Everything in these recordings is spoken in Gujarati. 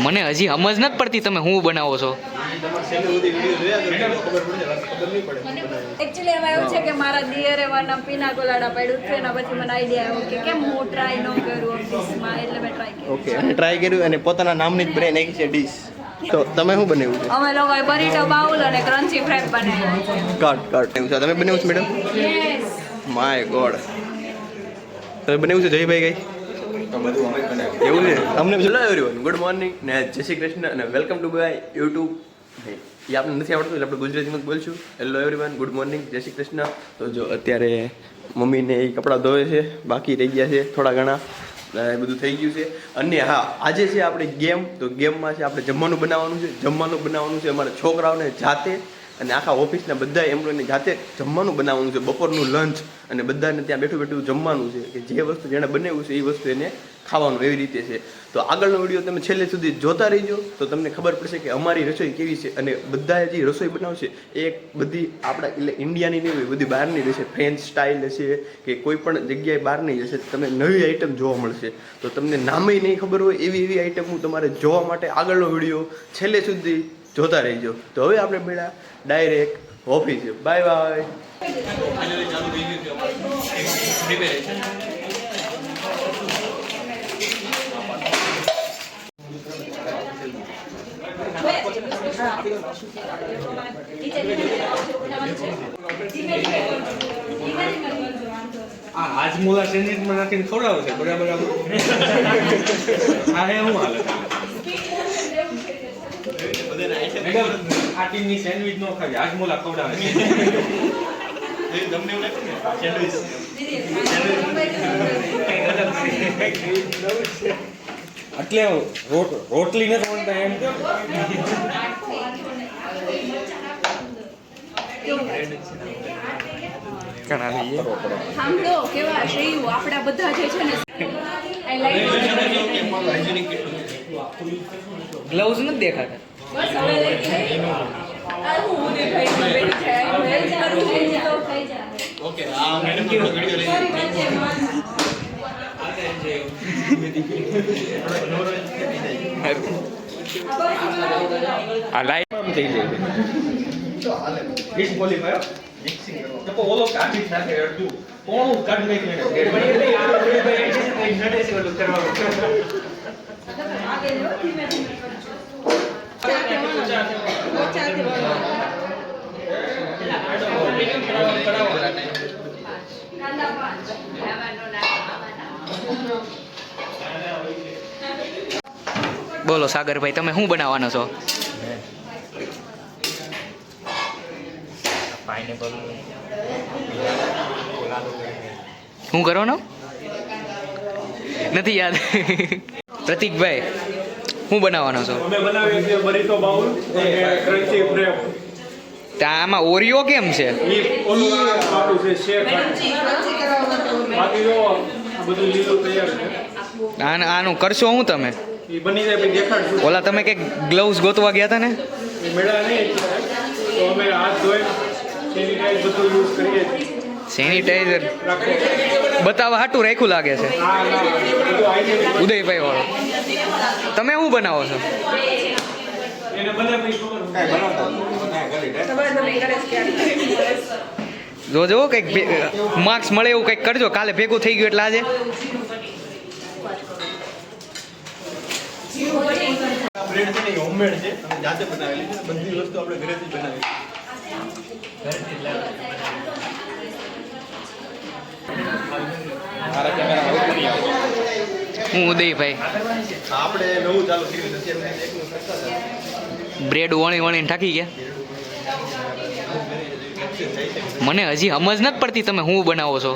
મને હજી સમજ નથી પડતી તમે શું બનાવો છો. એકચ્યુઅલી એમાં એવું છે કે મારા દિયરે વાના પીના કોલાડા પાડ્યું છે એના પછી મને આઈડિયા આવ્યો કે કેમ હું ટ્રાય ન કરું ઓફિસમાં, એટલે મેં ટ્રાય કર્યું. ઓકે, અને ટ્રાય કર્યું અને પોતાના નામની જ બ્રેન નાખી છે ડીશ. તો તમે શું બનાવ્યું છે? અમે લોકોએ બરીટો બાઉલ અને ક્રન્ચી ફ્રેપ બનાવ્યા છે. કટ એવું છે. તમે બનાવ્યું છે મેડમ? યસ. માય ગોડ, તમે બનાવ્યું છે જયભાઈ કઈ? એવું છે. અમને એવરીવન ગુડ મોર્નિંગ ને જય શ્રી કૃષ્ણ અને વેલકમ ટુ માય યુટ્યુબ. એ આપણે નથી આવડતું એટલે આપણે ગુજરાતીમાં જ બોલશું. હેલો એવરીવન, ગુડ મોર્નિંગ, જય શ્રી કૃષ્ણ. તો જો અત્યારે મમ્મીને એ કપડાં ધોવે છે, બાકી રહી ગયા છે થોડા ઘણા, એ બધું થઈ ગયું છે. અને હા, આજે છે આપણે ગેમ. તો ગેમમાં છે આપણે જમવાનું બનાવવાનું છે અમારા છોકરાઓને જાતે અને આખા ઓફિસના બધા એમ્પ્લોયને જાતે જમવાનું બનાવવાનું છે, બપોરનું લંચ. અને બધાને ત્યાં બેઠું બેઠું જમવાનું છે કે જે વસ્તુ જેણે બનાવ્યું છે એ વસ્તુ એને ખાવાનું, એવી રીતે છે. તો આગળનો વિડીયો તમે છેલ્લે સુધી જોતા રહીજો તો તમને ખબર પડશે કે અમારી રસોઈ કેવી છે. અને બધા જે રસોઈ બનાવશે એ બધી આપણા એટલે ઇન્ડિયાની નહીં હોય, બધી બહારની રહેશે. ફ્રેન્ચ સ્ટાઇલ હશે કે કોઈ પણ જગ્યાએ બહારની હશે. તમને નવી આઈટમ જોવા મળશે. તો તમને નામે નહીં ખબર હોય એવી આઈટમ હું તમારે જોવા માટે આગળનો વિડીયો છેલ્લે સુધી જોતા રહીજો. તો હવે આપણે મેળા ડાયરેક્ટ ઓફિસે. Bye bye. હાજમોલા સેન્ડવિચમાં નાખીને ખવડાવે છે બરાબર. હા હે હું હાલે મેડમ, આ ટીમની સેન્ડવિચ નો ખાય, હાજમોલા ખવડાવે છે. તમને એવું લાગે ને સેન્ડવિચ એટલે રોટલી નથી વણતા એમ કે સાંભળો કેવા શેયુ આપડા બધા જે છે ને ગ્લવ્સ નથી દેખાતા. બસ હવે લઈ આ હું દેખાઈ બેઠી છે હેલ્પ કરું છું તો થઈ જાય. ઓકે, આ મેડમ નો વિડિયો લઈ આ લાઈટ થઈ જાય ડિસ્ક્વોલિફાય મિક્સિંગ તો ઓલો કાઢી નાખે અડધું કોણ કાઢી નાખે આગે જો ધીમે ધીમે બોલો સાગરભાઈ, તમે શું બનાવવાનો છો? શું કરવાનો નથી યાદ. પ્રતિકભાઈ, શું બનાવવાનો છો? અમે બનાવીએ છીએ બરીટો બાઉલ અને ક્રન્ચી ફ્રેપ. આમાં ઓરિયો કેમ છે? ઈ ઓલું આપણું છે શેક. બાકી જો આ બધું લીલું તૈયાર છે. આનું કરશો હું તમે? ઈ બની જાય પછી દેખાડશું. ઓલા તમે કે ગ્લવ્સ ગોતવા ગયા હતા ને? એ મેળા નહીં તો અમે હાથ ધોઈ સેનિટાઈઝ બધું યુઝ કરીએ છીએ. સેનિટાઈઝર રાખો. બતાવવા હાટું રાખ્યું લાગે છે. હા ના બધું હાઇજેનિક. ઉદયભાઈ વાળો, તમે શું બનાવો છો? એને બને પછી જોજો કંઈક માર્ક્સ મળે એવું કંઈક કરજો. કાલે ભેગું થઈ ગયું એટલે આજે બ્રેડ છે ને એ હોમમેડ છે, અમે જાતે બનાવેલી છે. બધી વસ્તુ આપણે ઘરેથી જ બનાવેલી છે. હું ઉદયભાઈ. આપણે નવું ચાલુ થયું છે અત્યારે એકનું કરતા હતા. બ્રેડ વણીને થાકી ગયા. મને હજી સમજ નથી પડતી તમે શું બનાવો છો.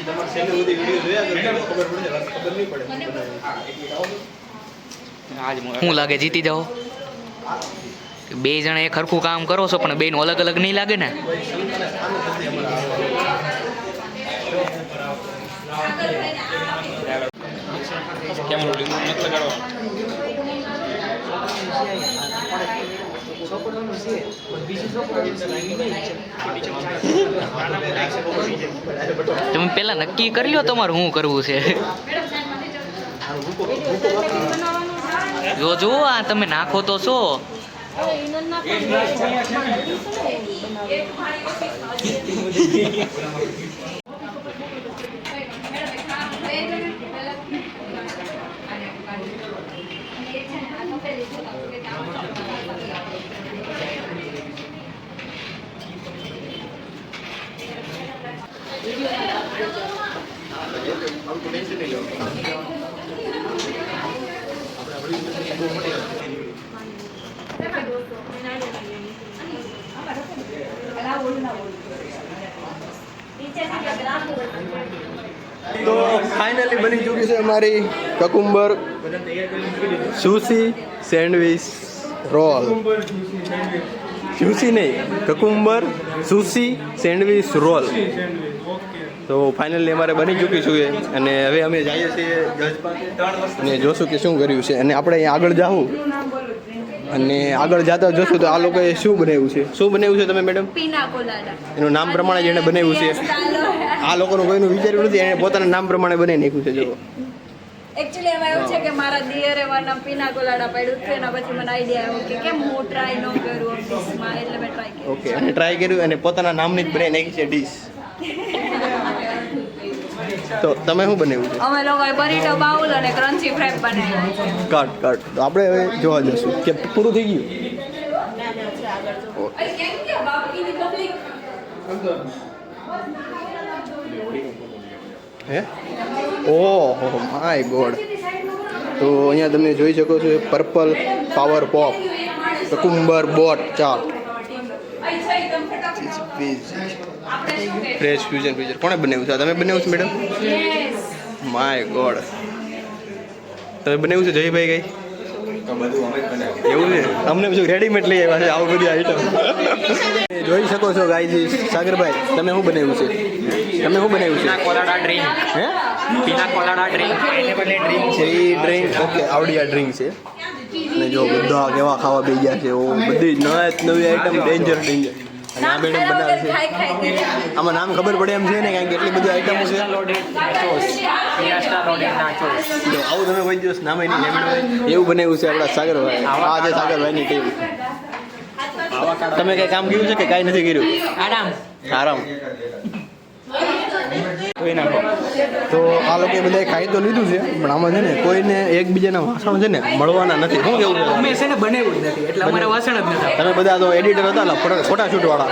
તમારે છેલ્લે સુધી વિડીયો જોયા કરો ખબર પડે, ખબર નહીં પડે બનાવી. શું લાગે જીતી જાઓ? બે જણા એક સરખું કામ કરો છો પણ બેનું અલગ અલગ નહીં લાગે ને? તમે પેલા નક્કી કરી લો તમારે શું કરવું છે. જો જો આ તમે નાખો તો છો. તો ફાઇનલી બની ચૂકી છે અમારી કકુંબર સુશી સેન્ડવિચ રોલ. સુશી નહીં, કકુંબર સુશી સેન્ડવિચ રોલ. તો ફાઇનલી અમારે બની ચૂકી છે અને હવે અમે જઈએ છીએ જજ પાસે અને જોશું કે શું કર્યું છે. અને આપણે અહીંયા આગળ જાવું અને આગળ જતા જોશું તો આ લોકોએ શું બનાવ્યું છે. શું બનાવ્યું છે તમે મેડમ? પીના કોલાડા. એનું નામ પ્રમાણે જેણે બનાવ્યું છે. આ લોકોનું કોઈનું વિચાર્યું નથી, એને પોતાના નામ પ્રમાણે બનાવી નાખ્યું છે. જો એકચ્યુઅલી એમાં એવું છે કે મારા દિયરે મારા પીના કોલાડા પાડ્યું છે ને પછી મને આઈડિયા આવ્યો કે કેમ હું ટ્રાય ન કરું ઓફિસમાં, એટલે મેં ટ્રાય કર્યું. ઓકે, અને ટ્રાય કર્યું અને પોતાના નામની જ બનાવી નાખી છે ડીશ. તો તમે શું બનાવ્યું છે? અમે લોકોએ બરીટો બાઉલ અને ક્રન્ચી ફ્રેપ બનાવ્યા છે. કાટ. તો આપણે હવે જોવા જશું કે પૂરું થઈ ગયું. હે ઓહો માય ગોડ. તો અહીંયા તમે જોઈ શકો છો purple power pop cucumber boat chaat fresh fusion fusion કોણે બનાવ્યું છે? તમે બનાવ્યું છે મેડમ? My God. તમે બનાવ્યું છે જયભાઈ કઈ? એવું છે? અમને બધું રેડીમેડ લઈ આવ્યા છે આવું બધી આઈટમ. જોઈ શકો છો ગાઈઝ. સાગરભાઈ તમે શું બનાવ્યું છે? તમે શું બનાવ્યું છે? Colada drink. હે પીના કોલાડા ડ્રિંક. ડ્રિંક છે એ ડ્રિંક. ઓકે, આવડી આ ડ્રિંક છે. અને જો બધા કેવા ખાવા બેસી ગયા છે. ઓ બધી નવી આઈટમ ડેન્જર. અને આ મેડમ બનાવે છે. આમાં નામ ખબર પડે એમ છે ને, કારણ કે એટલી બધી આઈટમો છે. જો આવું તમે કોઈ દિવસ નામ નહીં એવું બનાવ્યું છે આપણા સાગરભાઈ. આ છે સાગરભાઈની ટીમ. તમે કઈ કામ કર્યું છે કે કાંઈ નથી કર્યું? આરામ. તો આ લોકોએ બધા ખાઈ તો લીધું છે, પણ આમાં છે ને કોઈને એકબીજાના વાસણ છે ને મળવાના નથી. શું કેવું છે? અમે છે ને બનાવ્યું જ નથી, એટલે અમારે વાસણ જ નથી. તમે બધા તો એડિટર હતા ને ફોટા શૂટ વાળા.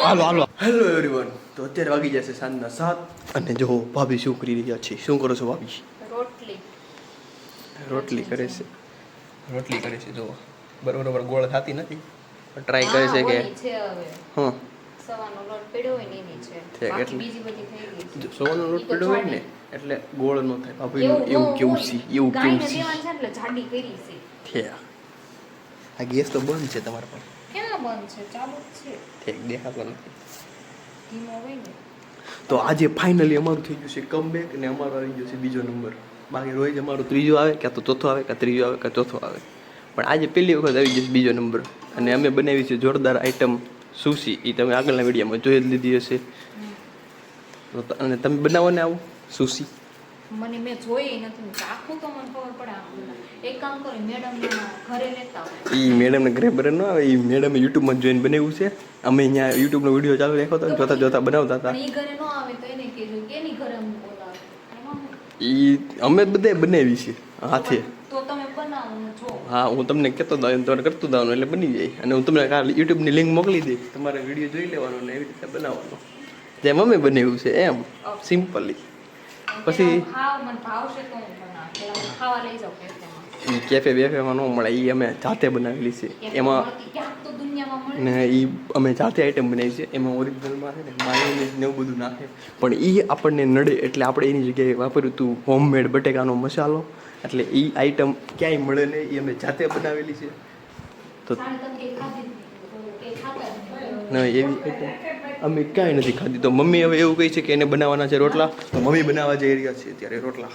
હાલો હેલો એવરીવન. તો અત્યારે વાગી જશે સાંજના 7 અને જો ભાભી શું કરી રહ્યા છે? શું કરો છો ભાભી? રોટલી કરે છે. જો બરોબર ગોળ થતી નથી, ટ્રાય કરે છે કે હા સવાનો લોટ પડ્યો હોય ને એટલે ગોળ નો થાય. બાપુ એવું કેવું છે? આ ગેસ તો બંધ છે તમારા પર? દેખાતો નથી. તો આજે ફાઇનલી અમારું થઈ ગયું છે કમબેક અને અમારો આવી ગયો છે બીજો નંબર. બાકી રોજ અમારું ત્રીજો આવે, ક્યાં તો ચોથો આવે, ક્યાં ત્રીજો આવે, ક્યાં ચોથો આવે. પણ આજે પહેલી વખત આવી જશે બીજો નંબર. અને અમે બનાવી છે જોરદાર આઈટમ સુશી. એ તમે આગળના વિડીયોમાં જોઈ જ લીધી હશે. અને તમે બનાવો ને આવું સુશી? મને મેં જોઈ નથી, ચાખું તો મને ખબર પડે. એક કામ કરો, મેડમ ઘરે લેતા આવો. એ મેડમને ઘરે બરે ન આવે. એ મેડમે યુટ્યુબમાં જોઈને બનાવ્યું છે. અમે અહીંયા યુટ્યુબનો વિડીયો ચાલુ રાખ્યો હતો, જોતા બનાવતા હતા. એ ઘરે ન આવે તો એને કહેજો કે એની ઘરે અમને બોલાવે. એ અમે બધે બનાવી છે હાથે. તો તમે બનાવો ને જો. હા, હું તમને કહેતો હતો એમ તમારે કરતું જવાનું એટલે બની જાય. અને હું તમને યુટ્યુબની લિંક મોકલી દઈશ, તમારે વિડીયો જોઈ લેવાનો ને એવી રીતે બનાવવાનો જેમ અમે બનાવ્યું છે એમ સિમ્પલી. પછી મને ભાવશે તો હું બનાવું. ખાવા લઈ જાઉં કેફેમાં. એ કેફે બેફેમાં ન મળે. એ અમે જાતે બનાવેલી છે. એમાં ક્યાંક તો દુનિયામાં મળે ને એ અમે જાતે આઈટમ બનાવી છે. એમાં ઓરિજિનલમાં છે ને માયોનીઝ ને એવું બધું નાખે, પણ એ આપણને નડે એટલે આપણે એની જગ્યાએ વાપર્યું હતું હોમમેડ બટેકાનો મસાલો. એટલે એ આઈટમ ક્યાંય મળે નહીં, એ અમે જાતે બનાવેલી છે. તો ના એવી આઈટમ અમે કાંઈ નથી ખાધી. તો મમ્મી હવે એવું કહે છે કે એને બનાવવાના છે રોટલા. તો મમ્મી બનાવવા જઈ રહ્યા છે અત્યારે રોટલા.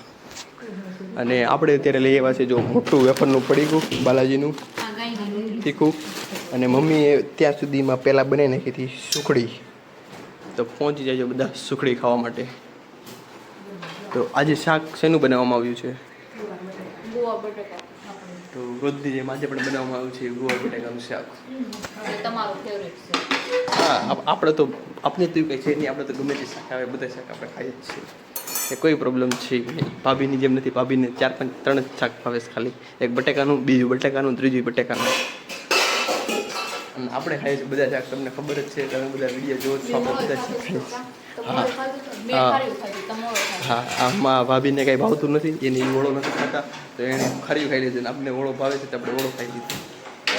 અને આપણે અત્યારે લઈ આવ્યા છે જો મોટું વેફરનું પડીકું બાલાજીનું તીખું. અને મમ્મીએ ત્યાં સુધીમાં પહેલાં બનાવી નાખી હતી સુખડી. તો પહોંચી જાય છે બધા સુખડી ખાવા માટે. તો આજે શાક શેનું બનાવવામાં આવ્યું છે? ગોવા બટેકા આપણે તો રોજની જેમ આજે પણ બનાવવામાં આવ્યું છે ગોવા બટેકાનું શાક. જે તમારું ફેવરેટ છે. હા આપણે તો આપણે તો કંઈ છે નહીં, આપણે તો ગમે તે શાક આવે બધા શાક આપણે ખાઈએ જ છીએ, એ કોઈ પ્રોબ્લેમ છે નહીં. ભાભીની જેમ નથી, ભાભીને 4-5 3 જ શાક ભાવે છે ખાલી, એક બટેકાનું, બીજું બટેકાનું, ત્રીજું બટેકાનું. અને આપણે ખાઈએ છીએ બધા શાક, તમને ખબર જ છે, તમે બધા વિડીયો જોવો છો, આપણે બધા શાક ખાઈએ છીએ. તમારું ખાધું તો મેં હા. ખારી ખાધું તમારું ખાધું. હા આમાં ભાભીને કાંઈ ભાવતું નથી, એને ઈ ઓળો નથી ખાતા, તો એણે ખરી ખાઈ લીધું, આપણે ઓળો ભાવે છે તો આપણે ઓળો ખાઈ લીધું.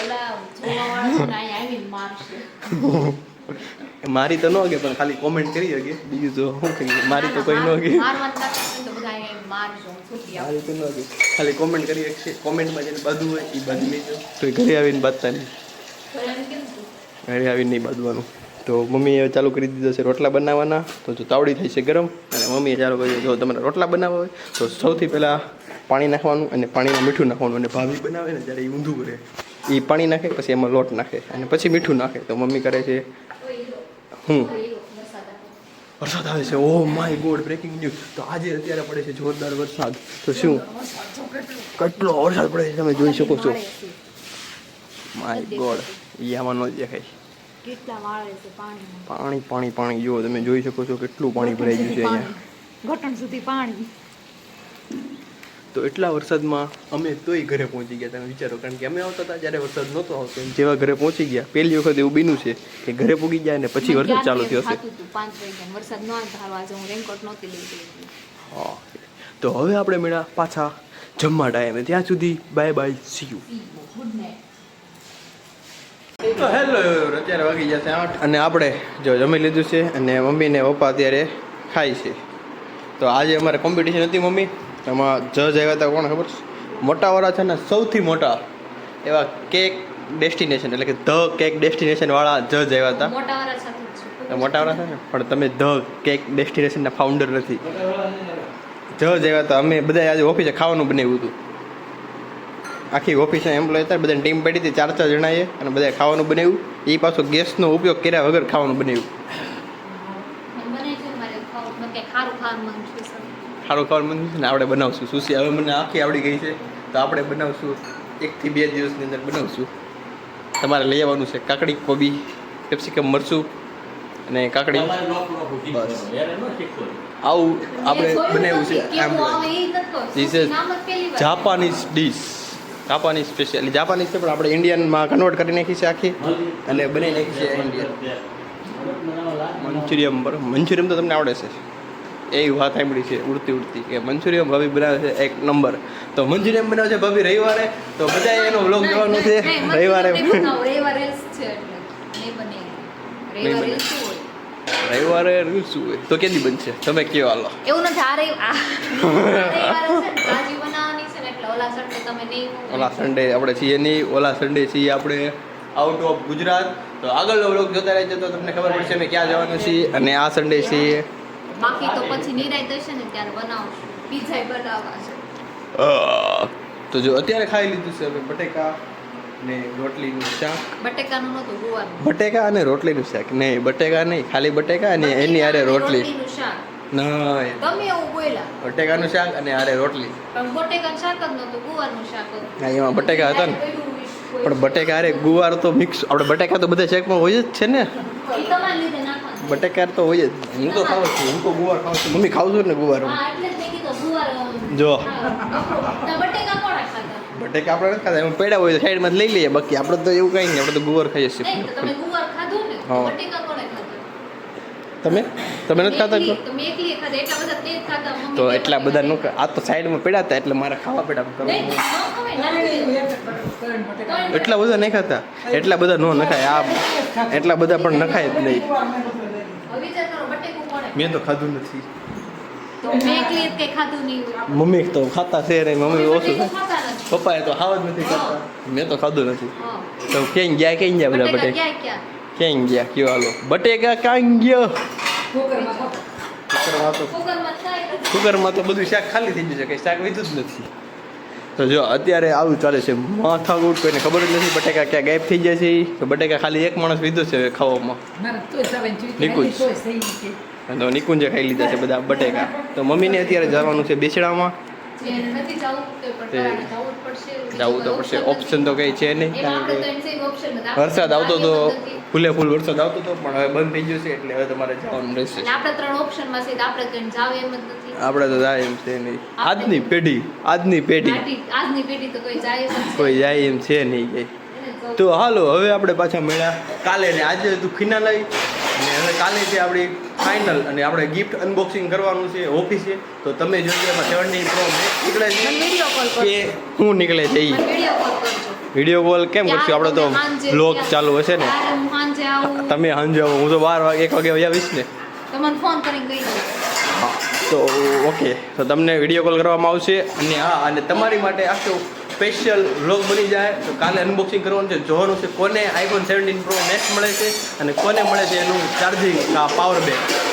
ઓલા જોવાવાળા ને અહીંયા આવીને મારશે. મારી તો ન કે પણ ખાલી કોમેન્ટ કરી શકે, બીજું તો શું કરીએ, મારી તો કોઈ ન કે, મારવાનું થતું હોય તો બધા અહીંયા મારજો, છૂટી આપો. મારી તો ન કે, ખાલી કોમેન્ટ કરી શકશે. કોમેન્ટમાં જેને બાંધવું હોય એ બાંધી લેજો, તો એ ઘરે આવીને બાંધતા નહીં, ઘરે એમ કેમ હતું? ઘરે આવીને નહીં બાંધવાનું. તો મમ્મીએ ચાલુ કરી દીધો છે રોટલા બનાવવાના, તો જો તાવડી થાય છે ગરમ, અને મમ્મીએ ચાલુ કરી જો તમારે રોટલા બનાવવા હોય તો સૌથી પહેલાં પાણી નાખવાનું, અને પાણીમાં મીઠું નાખવાનું, અને ભાભી બનાવે ને જ્યારે એ ઊંધું કરે, એ પાણી નાખે પછી એમાં લોટ નાખે અને પછી મીઠું નાખે. તો મમ્મી કરે છે હું વરસાદ આવે છે, oh my God, breaking news. તો આજે અત્યારે પડે છે જોરદાર વરસાદ. તો શું કેટલો વરસાદ પડે છે તમે જોઈ શકો છો. માય ગોડ, એ આમાં ન દેખાય. કેટલા વાળે છે પાણીમાં. પાણી પાણી પાણી જુઓ, તમે જોઈ શકો છો કેટલું પાણી ભરાઈ ગયું છે અહીંયા. ઘટણ સુધી પાણી. તો એટલા વરસાદમાં અમે તોય ઘરે પહોંચી ગયા, તમે વિચારો, કારણ કે અમે આવતા હતા જ્યારે વરસાદ નહોતો આવતો, જેવા ઘરે પહોંચી ગયા પહેલી વખત એવું બન્યું છે કે ઘરે પૂગી ગયા અને પછી વરસાદ ચાલુ થયો હશે. 5 વાગ્યા વરસાદ ન આવે તો હાલો આજે હું રેનકોટ નહોતી લીધી. હા, તો હવે આપણે મળ્યા પાછા જમવા ટાઈમે, ત્યાં સુધી bye bye, C you. Good night. તો હેલો, અત્યારે વાગી જશે 8 અને આપણે જો જમી લીધું છે અને મમ્મી ને પપ્પા અત્યારે ખાય છે. તો આજે અમારે કોમ્પિટિશન હતી મમ્મી, એમાં જજ આવ્યા હતા, કોણ ખબર છે, મોટાવાળા છે ને સૌથી મોટા એવા કેક ડેસ્ટિનેશન એટલે કે ધ કેક ડેસ્ટિનેશન વાળા જજ આવ્યા હતા. મોટાવાળા સાથે જ છું. મોટાવાળા છે ને, પણ તમે ધ કેક ડેસ્ટિનેશનના ફાઉન્ડર નથી. જજ આવ્યા હતા, અમે બધા આજે ઓફિસે ખાવાનું બનાવ્યું હતું, આખી ઓફિસના એમ્પ્લોય હતા, બધાની ટીમ પડી હતી 4-4 જણાએ, અને બધાએ ખાવાનું બનાવ્યું. એ પાછો ગેસનો ઉપયોગ કર્યા વગર ખાવાનું બનાવ્યું. બને છે મારે ખાવું, મને કંઈ ખારું ખાવાનું મન છે સર. સારું ખાવાનું મન છે ને, આપણે બનાવશું સુશી. હવે મને આખી આવડી ગઈ છે, તો આપણે બનાવશું 1 થી 2 દિવસની અંદર બનાવશું. તમારે લઈ આવવાનું છે કાકડી, કોબી, કેપ્સિકમ, મરચું અને કાકડી. બસ આવું આપણે બનાવ્યું છે. આમ This is Japanese dish, Japanese special, Japanese છે પણ આપણે ઇન્ડિયનમાં કન્વર્ટ કરી નાખી છે આખી, અને બનાવી નાખી છે ઇન્ડિયન. મંચુરિયમ, બરાબર, મંચુરિયમ તો તમને આવડે છે, એવી વાત સાંભળી છે ઉડતી ઉડતી કે મંચુરિયમ ભાભી બનાવે છે 1 નંબર. તો મંચુરિયમ બનાવે છે ભાભી રવિવારે, તો બધા એનો વ્લોગ જોવાનો છે રવિવારે. રવિવારે છે એટલે નહીં બને. રવિવારે શું હોય? રવિવારે શું હોય તો કેદી બનશે તમે કયો, હાલો. એવું નથી, આ રવિવારે છે ને ભાજી બનાવવાની છે ને એટલે ઓલા સન્ડે તમે નહીં. ઓલા સન્ડે આપણે છીએ નહીં, ઓલા સન્ડે છીએ આપણે આઉટ ઓફ ગુજરાત. તો આગળનો વ્લોગ જોતા રહેજો તો તમને ખબર પડશે અમે ક્યાં જવાનું છીએ, અને આ સન્ડે છીએ. બાકી તો પછી નિરાય થશે ને ત્યારે બનાવશું. પીઝા બનાવવા છે. તો જો અત્યારે ખાઈ લીધું છે હવે બટેકા ને રોટલીનું શાક. બટેકાનું નહોતું, ગુવાનું. બટેકા અને રોટલીનું શાક નહીં, બટેકા નહીં, ખાલી બટેકા અને એની હારે રોટલી. રોટલીનું શાક. નહીં, ગમે એવું બોલ્યા બટેકાનું શાક અને હારે રોટલી. પણ બટેકાનું શાક જ નહોતું, ગુવાનું શાક હતું. હા, એમાં બટેકા હતા ને, ત્યારે પડ્યું હોય. પણ બટેકા હારે ગુવાર તો મિક્સ, આપણે બટેકા તો બધા શાકમાં હોય જ છે ને, ઈ તમારે લીધે નાખવાનું. બટેકા તો હોય જ. હું તો ખાઉં છું, હું તો ગુવાર ખાઉં છું, મમ્મી ખાઉં છું ને ગુવાર. હા, એટલે જ મેં કીધું ગુવાર. જો તો બટેકા કોણે ખાધા? બટેકા આપણે નથી ખાતા, એમાં પડ્યા હોય તો સાઈડમાં લઈ લઈએ, બાકી આપણે તો એવું કંઈ નહીં, આપણે તો ગુવાર ખાઈએ છીએ. નહીં, તો તમે ગુવાર ખાધું ને, તો હા. બટેકા કોણે ખાધા? તમે નથી ખાતા તો? તો મેં એકલીએ ખાધા, એટલા બધા તે જ ખાધા, મમ્મી તો બે એટલા બધા નું આ તો સાઈડમાં પડ્યા હતા એટલે મારે ખાવા પડ્યા. નહીં, ન ખવાય, ના ખવાય. એટલા બધા નહીં ખાતા, એટલા બધા નો નખાય, આ એટલા બધા પણ નખાય જ નહીં. હવે વિચાર કરો, બટેકું કોણે? મેં તો ખાધું નથી, તો મેં એકલીએ જ કંઈ ખાધું નહીં હોય. મમ્મી તો ખાતા છે ને, મમ્મી ઓછું બટેકું છે, ખાતા નથી. પપ્પાએ તો ખાવા જ નથી ખાતા, મેં તો ખાધું નથી. હા. તો ક્યાં ગયા બધા બટેકા બટેકા ક્યાં ક્યાં? ક્યાં ગયા કયો, હાલો બટેકા ક્યાં ગયા? કુકરમાં થાય તો કુકરમાં તો બધું શાક ખાલી થઈ ગયું છે, કંઈ શાક લીધું જ નથી. તો જો અત્યારે આવું ચાલે છે માથાકૂટ, કોઈને ખબર જ નથી બટેકા ક્યાં ગાયબ થઈ જાય છે. તો બટેકા ખાલી એક માણસ લીધો છે હવે ખાવામાં, નિકુંજ. તો નિકુંજે ખાઈ લીધા છે બધા બટેકા. તો મમ્મીને અત્યારે જવાનું છે બેસડામાં, જેને નથી જવું તો પણ પરાણે જવું જ પડશે. જવું તો પડશે, ઓપ્શન તો કંઈ છે નહીં, એમાં કારણ આપણે તો કે એમ છે કે option નથી. વરસાદ આવતો તો નથી. ફૂલે ફૂલ વરસાદ આવતો હતો પણ હવે બંધ થઈ ગયો છે એટલે હવે તમારે જવાનું રહેશે. એટલે આપણે 3 ઓપ્શનમાં છે તો આપણે કઈ જાવ એમ જ નથી. આપણે તો જાય એમ છે નહીં, આજની પેઢી આજની પેઢી આજની પેઢી તો કોઈ જાય જ નથી. કોઈ જાય એમ છે નહીં કંઈ. એને જવું. તો હાલો હવે આપણે પાછા મળ્યા કાલે ને આજે તું ફિનાલ આવી અને હવે કાલે છે આપણી ફાઇનલ અને આપણે ગિફ્ટ અનબોક્સિંગ કરવાનું છે ઓફિસે. તો તમે જોજો એમાં 17 Pro Max નીકળે મને છે વિડીયો કોલ કરજો. કે શું નીકળે છે એ મને વિડીયો કોલ કરજો. વિડીયો કોલ કેમ કરશું, આપણે તો બ્લોગ ચાલુ હશે ને. ત્યારે હું સાંજે આવું તમે સાંજે આવો, હું તો 12 વાગે 1 વાગે આવીશ ને. તમને ફોન કરીને કહી દઉં. તો ઓકે, તો તમને વિડીયો કોલ કરવામાં આવશે અને હા, અને તમારી માટે આખો સ્પેશિયલ વ્લોગ બની જાય. તો કાલે અનબોક્સિંગ કરવાનું છે, જોવાનું છે કોને iPhone 17 Pro Max મળે છે અને કોને મળે છે એનું ચાર્જિંગ પાવર બેંક.